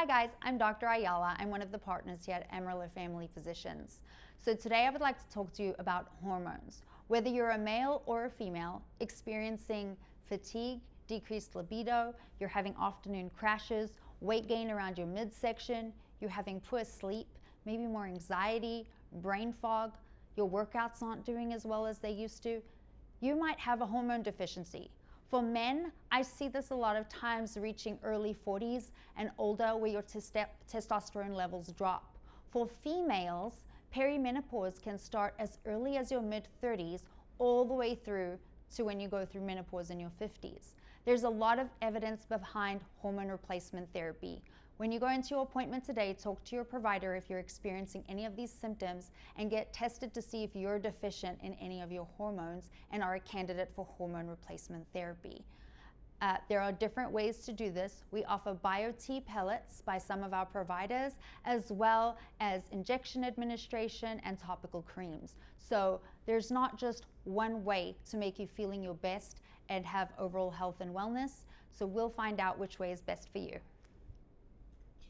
guys, I'm Dr. Ayala. I'm one of the partners here at Amarillo Family Physicians. So today I would like to talk to you about hormones. Whether you're a male or a female experiencing fatigue, decreased libido, you're having afternoon crashes, weight gain around your midsection, you're having poor sleep, maybe more anxiety, brain fog, your workouts aren't doing as well as they used to, you might have a hormone deficiency. For men, I see this a lot of times reaching early 40s and older where your testosterone levels drop. For females, perimenopause can start as early as your mid-30s all the way through to when you go through menopause in your 50s. There's a lot of evidence behind hormone replacement therapy. When you go into your appointment today, talk to your provider if you're experiencing any of these symptoms and get tested to see if you're deficient in any of your hormones and are a candidate for hormone replacement therapy. There are different ways to do this. We offer BioT pellets by some of our providers, as well as injection administration and topical creams. So there's not just one way to make you feeling your best and have overall health and wellness. So we'll find out which way is best for you.